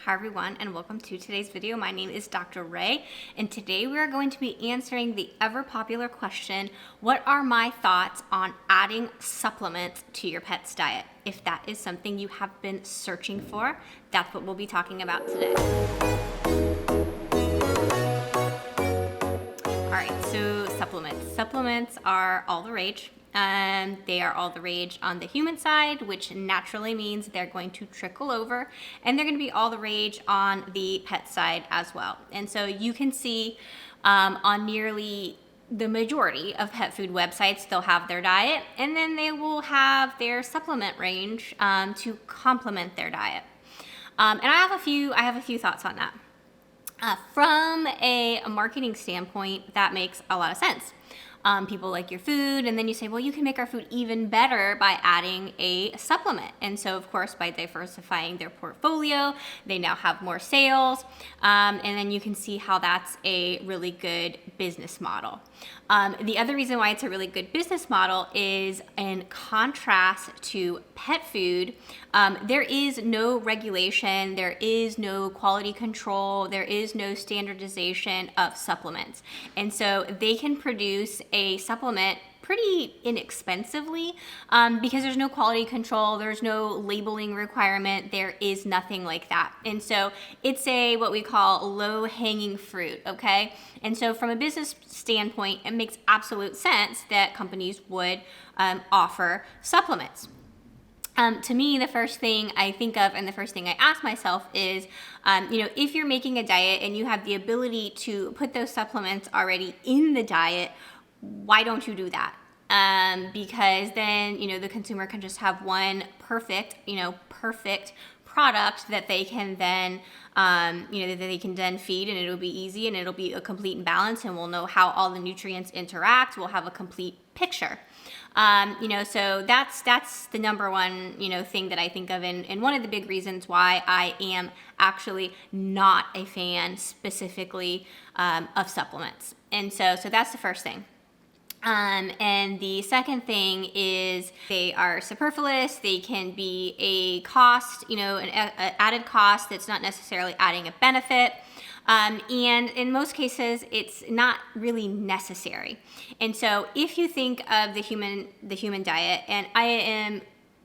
Hi everyone, and welcome to today's video. My name is Dr. Ray, and today we are going to be answering the ever popular question, what are my thoughts on adding supplements to your pet's diet? If that is something you have been searching for, that's what we'll be talking about today. All right, so supplements. Supplements are all the rage. They are all the rage on the human side, which naturally means they're going to trickle over, and they're going to be all the rage on the pet side as well. And so you can see on nearly the majority of pet food websites, they'll have their diet, and then they will have their supplement range to complement their diet. And I have a few thoughts on that. From a marketing standpoint, that makes a lot of sense. People like your food, and then you say, well, you can make our food even better by adding a supplement. And so, of course, by diversifying their portfolio, they now have more sales, and then you can see how that's a really good business model. The other reason why it's a really good business model is in contrast to pet food, there is no regulation, there is no quality control, there is no standardization of supplements. And so they can produce a supplement pretty inexpensively because there's no quality control, there's no labeling requirement, there is nothing like that. And so it's what we call low-hanging fruit, okay? And so from a business standpoint, it makes absolute sense that companies would offer supplements. To me, the first thing I think of and the first thing I ask myself is, if you're making a diet and you have the ability to put those supplements already in the diet, why don't you do that? Because then, the consumer can just have one perfect product that they can then, feed, and it'll be easy and it'll be a complete balance, and we'll know how all the nutrients interact. We'll have a complete picture. So that's the number one, thing that I think of, and one of the big reasons why I am actually not a fan specifically of supplements. And so that's the first thing. And the second thing is they are superfluous. They can be a cost, an added cost that's not necessarily adding a benefit. And in most cases, it's not really necessary. And so if you think of the human diet, and I am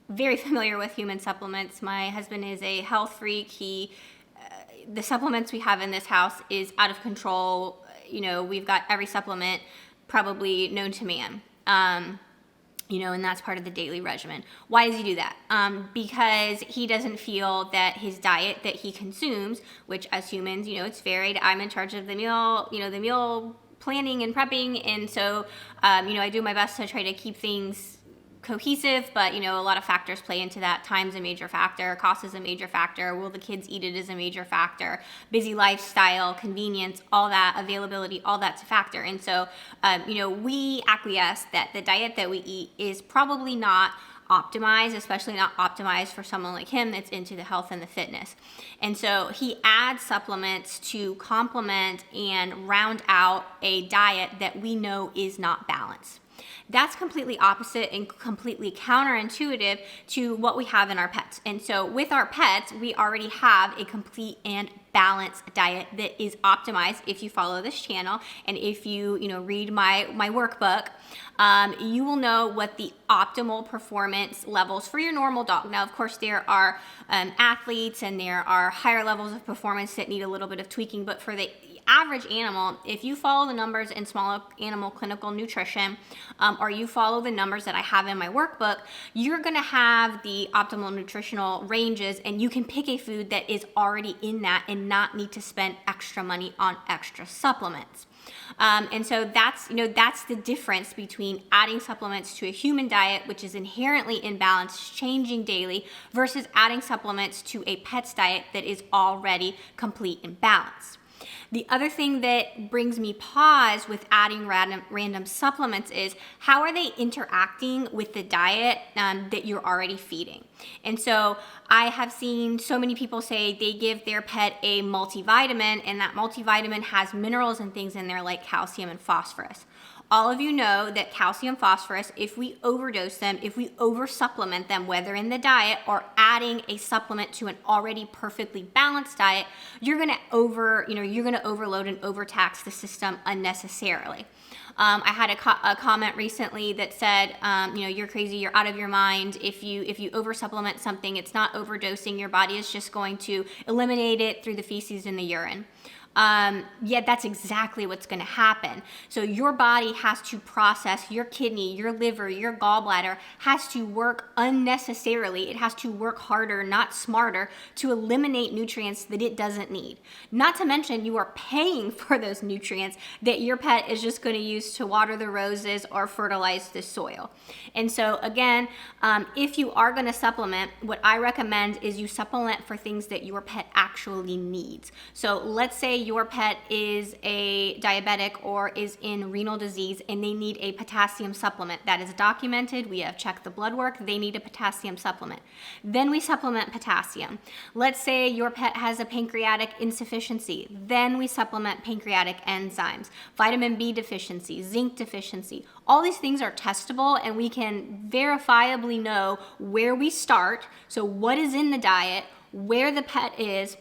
very familiar with human supplements. My husband is a health freak. The supplements we have in this house is out of control. We've got every supplement probably known to man, and that's part of the daily regimen. Why does he do that? Because he doesn't feel that his diet that he consumes, which as humans, it's varied. I'm in charge of the meal planning and prepping, and so, I do my best to try to keep things cohesive, but a lot of factors play into that. Time's a major factor, cost is a major factor, will the kids eat it is a major factor, busy lifestyle, convenience, all that, availability, all that's a factor. And so, we acquiesce that the diet that we eat is probably not optimized, especially not optimized for someone like him that's into the health and the fitness. And so he adds supplements to complement and round out a diet that we know is not balanced. That's completely opposite and completely counterintuitive to what we have in our pets. And so with our pets, we already have a complete and balanced diet that is optimized. If you follow this channel and if you read my workbook, you will know what the optimal performance levels for your normal dog. Now, of course, there are athletes and there are higher levels of performance that need a little bit of tweaking, but for the average animal, if you follow the numbers in Small Animal Clinical Nutrition, or you follow the numbers that I have in my workbook, you're going to have the optimal nutritional ranges, and you can pick a food that is already in that and not need to spend extra money on extra supplements. And so that's the difference between adding supplements to a human diet, which is inherently imbalanced, changing daily, versus adding supplements to a pet's diet that is already complete and balanced. The other thing that brings me pause with adding random supplements is how are they interacting with the diet that you're already feeding? And so I have seen so many people say they give their pet a multivitamin, and that multivitamin has minerals and things in there like calcium and phosphorus. All of you know that calcium, phosphorus, if we overdose them, if we oversupplement them, whether in the diet or adding a supplement to an already perfectly balanced diet, you're gonna overload and overtax the system unnecessarily. I had a comment recently that said, you're crazy, you're out of your mind. If you oversupplement something, it's not overdosing. Your body is just going to eliminate it through the feces and the urine. That's exactly what's going to happen. So your body has to process, your kidney, your liver, your gallbladder has to work unnecessarily. It has to work harder, not smarter, to eliminate nutrients that it doesn't need. Not to mention you are paying for those nutrients that your pet is just going to use to water the roses or fertilize the soil. And so again, if you are going to supplement, what I recommend is you supplement for things that your pet actually needs. So let's say your pet is a diabetic or is in renal disease and they need a potassium supplement. That is documented. We have checked the blood work. They need a potassium supplement. Then we supplement potassium. Let's say your pet has a pancreatic insufficiency. Then we supplement pancreatic enzymes. Vitamin B deficiency, zinc deficiency. All these things are testable and we can verifiably know where we start. So what is in the diet, where the pet is,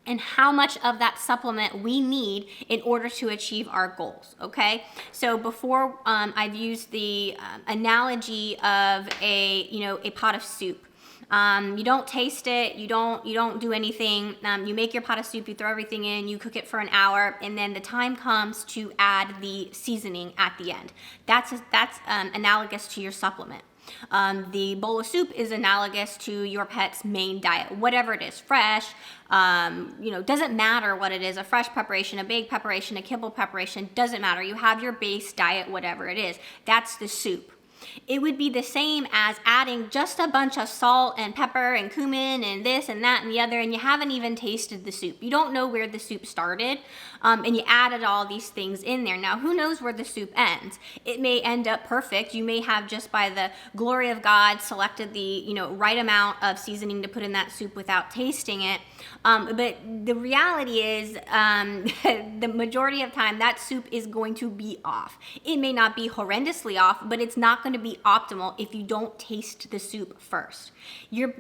and how much of that supplement we need in order to achieve our goals, okay? So before, I've used the analogy of a pot of soup. You don't taste it, you don't do anything. You make your pot of soup, you throw everything in, you cook it for an hour, and then the time comes to add the seasoning at the end. That's analogous to your supplement. The bowl of soup is analogous to your pet's main diet, whatever it is, fresh, doesn't matter what it is, a fresh preparation, a baked preparation, a kibble preparation, doesn't matter. You have your base diet, whatever it is. That's the soup. It would be the same as adding just a bunch of salt and pepper and cumin and this and that and the other, and you haven't even tasted the soup. You don't know where the soup started, and you added all these things in there. Now, who knows where the soup ends? It may end up perfect. You may have, just by the glory of God, selected the right amount of seasoning to put in that soup without tasting it. But the reality is, the majority of time, that soup is going to be off. It may not be horrendously off, but it's not going to be optimal if you don't taste the soup first. Your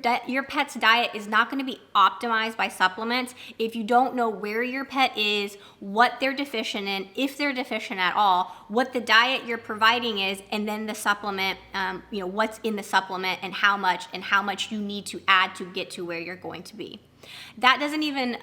pet's diet is not going to be optimized by supplements if you don't know where your pet is, what they're deficient in, if they're deficient at all, what the diet you're providing is, and then the supplement, what's in the supplement and how much you need to add to get to where you're going to be. That doesn't even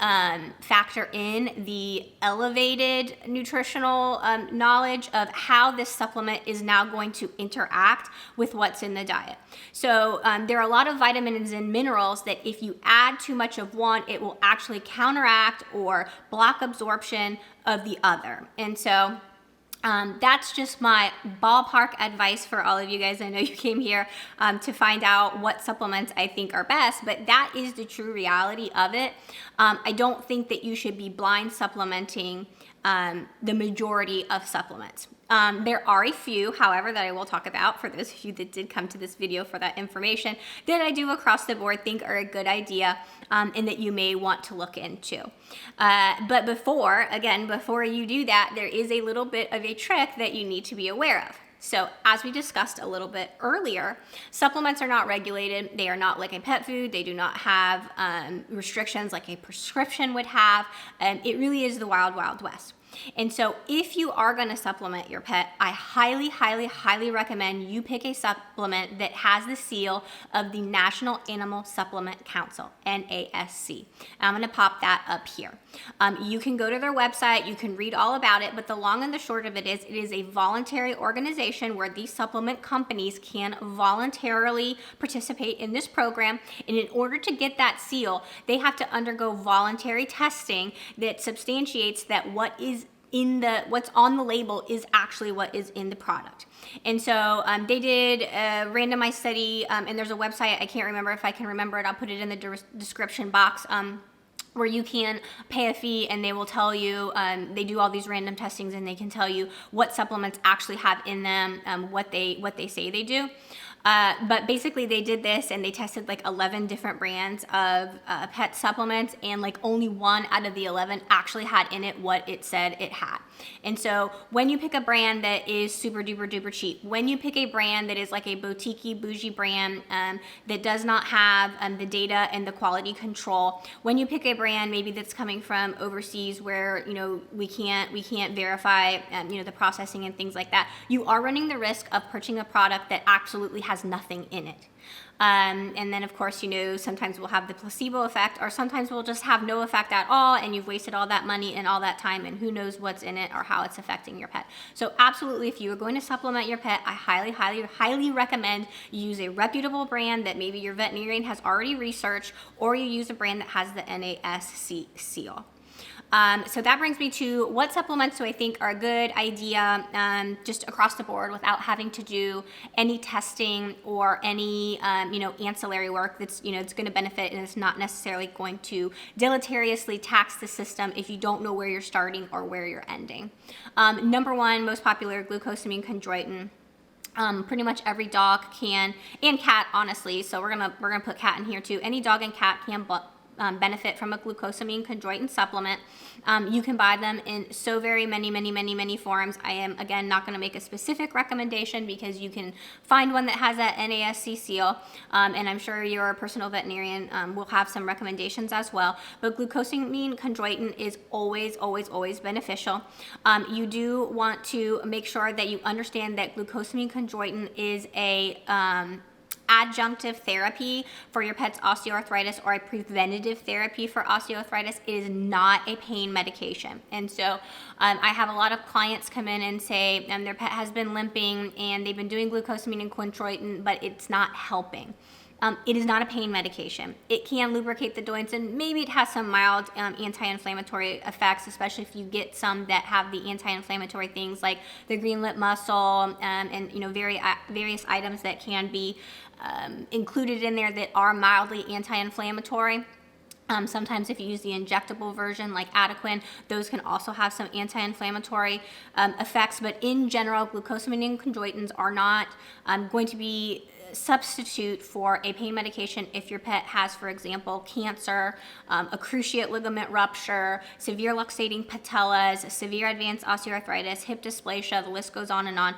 factor in the elevated nutritional knowledge of how this supplement is now going to interact with what's in the diet. So there are a lot of vitamins and minerals that if you add too much of one, it will actually counteract or block absorption of the other. And so that's just my ballpark advice for all of you guys. I know you came here to find out what supplements I think are best, but that is the true reality of it. I don't think that you should be blind supplementing the majority of supplements. There are a few, however, that I will talk about for those of you that did come to this video for that information that I do across the board think are a good idea and that you may want to look into. But before you do that, there is a little bit of a trick that you need to be aware of. So as we discussed a little bit earlier, supplements are not regulated. They are not like a pet food. They do not have restrictions like a prescription would have. It really is the wild, wild west. And so if you are going to supplement your pet, I highly, highly, highly recommend you pick a supplement that has the seal of the National Animal Supplement Council, NASC. I'm going to pop that up here. You can go to their website, you can read all about it, but the long and the short of it is a voluntary organization where these supplement companies can voluntarily participate in this program. And in order to get that seal, they have to undergo voluntary testing that substantiates that what's on the label is actually what is in the product. And so they did a randomized study, and there's a website, I can't remember if I can remember it, I'll put it in the description box, where you can pay a fee and they will tell you, they do all these random testings and they can tell you what supplements actually have in them, what they say they do. But basically they did this and they tested like 11 different brands of pet supplements, and like only one out of the 11 actually had in it what it said it had. And so when you pick a brand that is super duper duper cheap, when you pick a brand that is like a boutique bougie brand that does not have the data and the quality control, when you pick a brand maybe that's coming from overseas where, you know, we can't verify you know, the processing and things like that, you are running the risk of purchasing a product that absolutely has nothing in it. And then of course, you know, sometimes we'll have the placebo effect, or sometimes we'll just have no effect at all, and you've wasted all that money and all that time, and who knows what's in it or how it's affecting your pet. So absolutely, if you are going to supplement your pet, I highly recommend you use a reputable brand that maybe your veterinarian has already researched, or you use a brand that has the NASC seal. So that brings me to what supplements do I think are a good idea just across the board without having to do any testing or any you know, ancillary work that's, you know, it's going to benefit and it's not necessarily going to deleteriously tax the system if you don't know where you're starting or where you're ending. Number one, most popular, glucosamine chondroitin. Pretty much every dog can, and cat, honestly, so we're gonna put cat in here too. Any dog and cat can benefit from a glucosamine chondroitin supplement. You can buy them in so very many forms. I am, again, not going to make a specific recommendation because you can find one that has that NASC seal, and I'm sure your personal veterinarian will have some recommendations as well. But glucosamine chondroitin is always beneficial. You do want to make sure that you understand that glucosamine chondroitin is a adjunctive therapy for your pet's osteoarthritis, or a preventative therapy for osteoarthritis. It is not a pain medication. And so I have a lot of clients come in and say their pet has been limping and they've been doing glucosamine and chondroitin, but it's not helping. It is not a pain medication. It can lubricate the joints, and maybe it has some mild anti-inflammatory effects, especially if you get some that have the anti-inflammatory things like the green lip mussel and, you know, various items that can be included in there that are mildly anti-inflammatory. Sometimes if you use the injectable version like Adequan, those can also have some anti-inflammatory effects. But in general, glucosamine and chondroitins are not going to be substitute for a pain medication if your pet has, for example, cancer, a cruciate ligament rupture, severe luxating patellas, severe advanced osteoarthritis, hip dysplasia, the list goes on and on.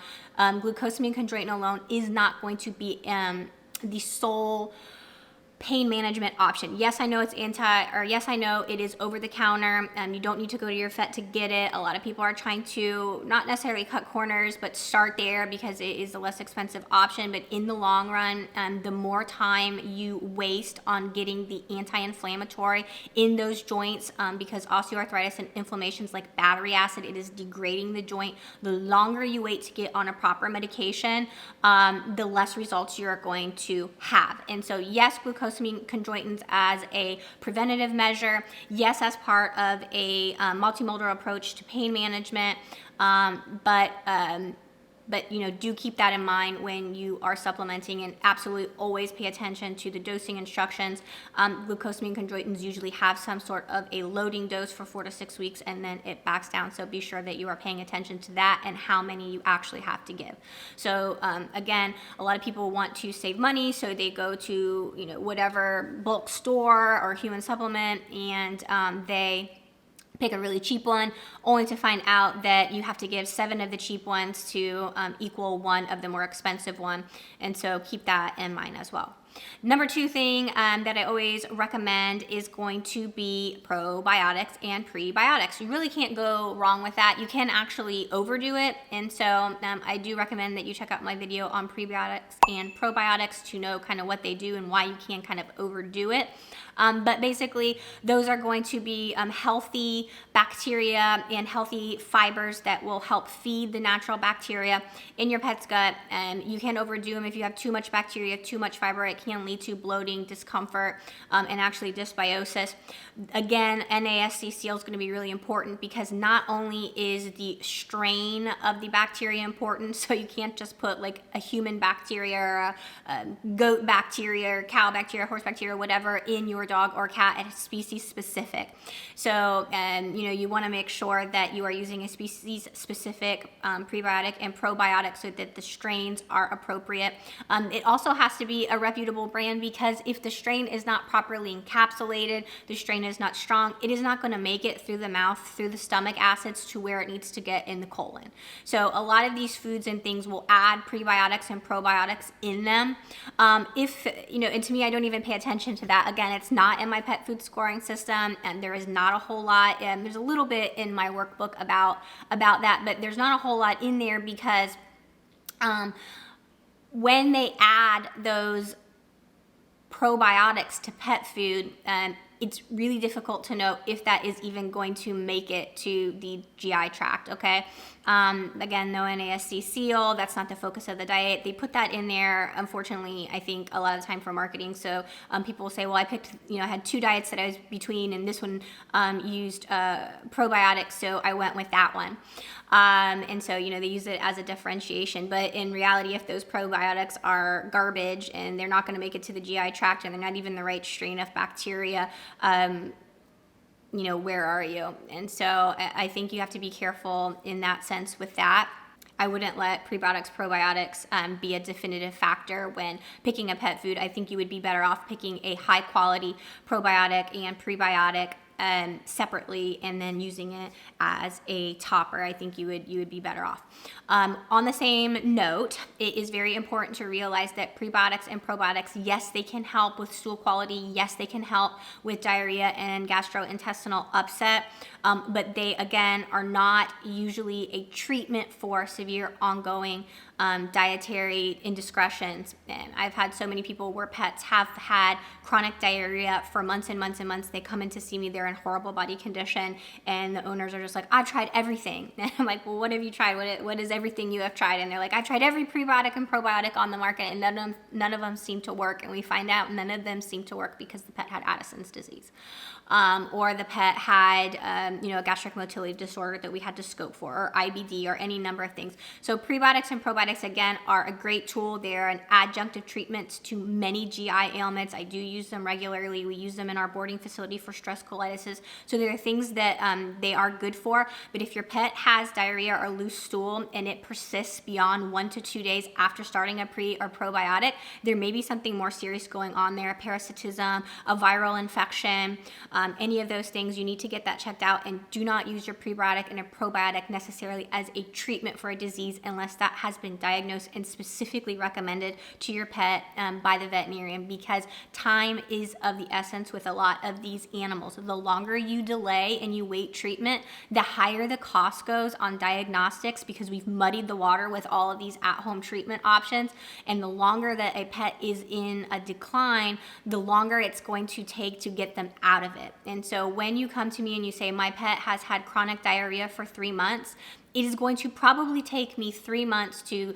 Glucosamine chondroitin alone is not going to be the sole pain management option. Yes, I know it's yes, I know it is over the counter. You don't need to go to your vet to get it. A lot of people are trying to not necessarily cut corners, but start there because it is the less expensive option. But in the long run, the more time you waste on getting the anti-inflammatory in those joints, because osteoarthritis and inflammations like battery acid, it is degrading the joint. The longer you wait to get on a proper medication, the less results you're going to have. And so yes, glucosamine chondroitins as a preventative measure, yes, as part of a multimodal approach to pain management, but you know, do keep that in mind when you are supplementing, and absolutely always pay attention to the dosing instructions. Glucosamine chondroitins usually have some sort of a loading dose for 4 to 6 weeks, and then it backs down. So be sure that you are paying attention to that and how many you actually have to give. So again, a lot of people want to save money, so they go to, you know, whatever bulk store or human supplement, and they pick a really cheap one, only to find out that you have to give 7 of the cheap ones to equal 1 of the more expensive one. And so keep that in mind as well. Number 2 thing that I always recommend is going to be probiotics and prebiotics. You really can't go wrong with that. You can actually overdo it, and so I do recommend that you check out my video on prebiotics and probiotics to know kind of what they do and why you can kind of overdo it. But basically, those are going to be healthy bacteria and healthy fibers that will help feed the natural bacteria in your pet's gut. And you can overdo them if you have too much bacteria, too much fiber. It can lead to bloating, discomfort, and actually dysbiosis. Again, NASD-Seal is going to be really important because not only is the strain of the bacteria important, so you can't just put like a human bacteria or a goat bacteria or cow bacteria, horse bacteria, whatever in your dog or cat. It's species specific. So, you want to make sure that you are using a species specific prebiotic and probiotic so that the strains are appropriate. It also has to be a reputable brand, because if the strain is not properly encapsulated, the strain is not strong, it is not going to make it through the mouth, through the stomach acids to where it needs to get in the colon. So a lot of these foods and things will add prebiotics and probiotics in them. And to me, I don't even pay attention to that. Again, it's not in my pet food scoring system, and there is not a whole lot. And there's a little bit in my workbook about that, but there's not a whole lot in there because when they add those probiotics to pet food, it's really difficult to know if that is even going to make it to the GI tract, okay? Again, no NASD-Seal, that's not the focus of the diet. They put that in there, unfortunately, I think a lot of the time for marketing. So people will say, well, I picked, I had 2 diets that I was between, and this one used probiotics, so I went with that one. And so, they use it as a differentiation. But in reality, if those probiotics are garbage and they're not going to make it to the GI tract and they're not even the right strain of bacteria, where are you? And so I think you have to be careful in that sense with that. I wouldn't let prebiotics, probiotics be a definitive factor when picking a pet food. I think you would be better off picking a high quality probiotic and prebiotic separately, and then using it as a topper. I think you would be better off. On the same note, it is very important to realize that prebiotics and probiotics, yes, they can help with stool quality. Yes, they can help with diarrhea and gastrointestinal upset. But they, again, are not usually a treatment for severe ongoing dietary indiscretions. And I've had so many people where pets have had chronic diarrhea for months and months and months. They come in to see me, they're in horrible body condition, and the owners are just like, I've tried everything. And I'm like, well, what have you tried? What is everything you have tried? And they're like, I tried every prebiotic and probiotic on the market, and none of them seem to work. And we find out none of them seem to work because the pet had Addison's disease. Or the pet had, a gastric motility disorder that we had to scope for, or IBD, or any number of things. So prebiotics and probiotics, again, are a great tool. They're an adjunctive treatment to many GI ailments. I do use them regularly. We use them in our boarding facility for stress colitis. So there are things that they are good for. But if your pet has diarrhea or loose stool and it persists beyond 1 to 2 days after starting a pre or probiotic, there may be something more serious going on there, parasitism, a viral infection, any of those things. You need to get that checked out, and do not use your prebiotic and a probiotic necessarily as a treatment for a disease unless that has been diagnosed and specifically recommended to your pet by the veterinarian, because time is of the essence with a lot of these animals. The longer you delay and you wait treatment, the higher the cost goes on diagnostics, because we've muddied the water with all of these at-home treatment options. And the longer that a pet is in a decline, the longer it's going to take to get them out of it. And so when you come to me and you say, my pet has had chronic diarrhea for 3 months, it is going to probably take me 3 months to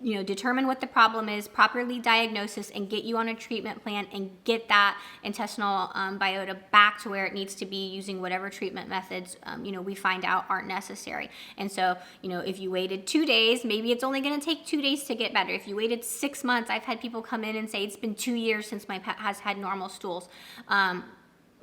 determine what the problem is, properly diagnose this, and get you on a treatment plan and get that intestinal biota back to where it needs to be, using whatever treatment methods we find out aren't necessary. And so if you waited 2 days, maybe it's only going to take 2 days to get better. If you waited 6 months, I've had people come in and say it's been 2 years since my pet has had normal stools.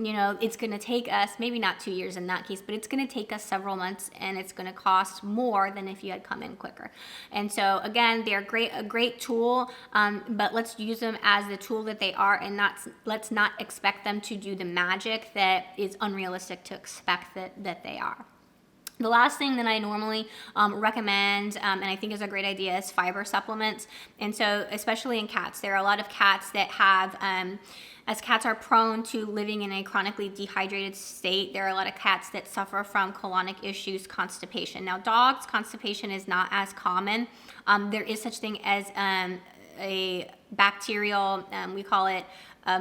It's going to take us, maybe not 2 years in that case, but it's going to take us several months, and it's going to cost more than if you had come in quicker. And so again, they're a great tool, but let's use them as the tool that they are, and let's not expect them to do the magic that is unrealistic to expect that they are. The last thing that I normally recommend, and I think is a great idea, is fiber supplements. And so especially in cats, there are a lot of cats that have, as cats are prone to living in a chronically dehydrated state, there are a lot of cats that suffer from colonic issues, constipation. Now, dogs, constipation is not as common. There is such thing as a bacterial, we call it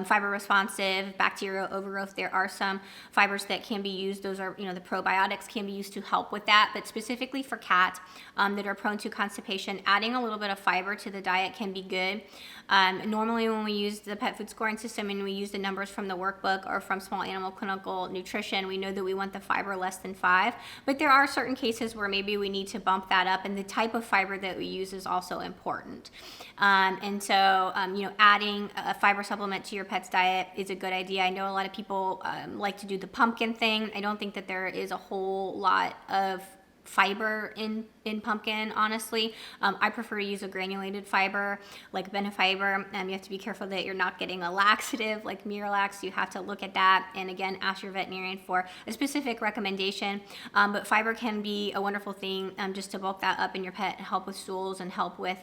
fiber responsive bacterial overgrowth. There are some fibers that can be used. Those are, the probiotics can be used to help with that. But specifically for cats that are prone to constipation, adding a little bit of fiber to the diet can be good. Normally when we use the pet food scoring system and we use the numbers from the workbook or from small animal clinical nutrition, we know that we want the fiber less than 5, but there are certain cases where maybe we need to bump that up, and the type of fiber that we use is also important. And so, adding a fiber supplement to your pet's diet is a good idea. I know a lot of people like to do the pumpkin thing. I don't think that there is a whole lot of fiber in pumpkin, honestly. I prefer to use a granulated fiber like Benefiber. You have to be careful that you're not getting a laxative like Miralax. You have to look at that, and again, ask your veterinarian for a specific recommendation. But fiber can be a wonderful thing just to bulk that up in your pet, help with stools and help with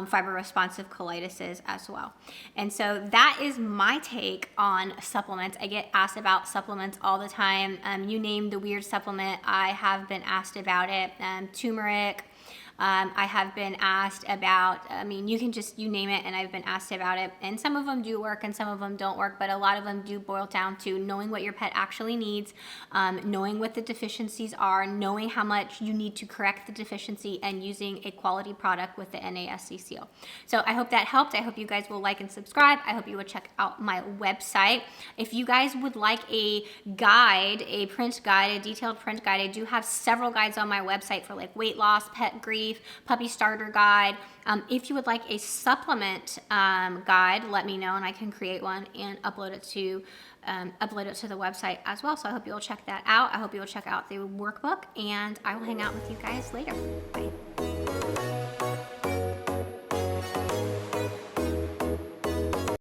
fiber responsive colitis as well. And so that is my take on supplements. I get asked about supplements all the time. You name the weird supplement, I have been asked about it. Turmeric. I have been asked about, you name it, and I've been asked about it. And some of them do work and some of them don't work, but a lot of them do boil down to knowing what your pet actually needs, knowing what the deficiencies are, knowing how much you need to correct the deficiency, and using a quality product with the NASC seal. So I hope that helped. I hope you guys will like and subscribe. I hope you will check out my website. If you guys would like a guide, a print guide, a detailed print guide, I do have several guides on my website for like weight loss, pet grief, puppy starter guide. If you would like a supplement guide, let me know and I can create one and upload it to the website as well. So I hope you'll check that out. I hope you'll check out the workbook, and I will hang out with you guys later. Bye.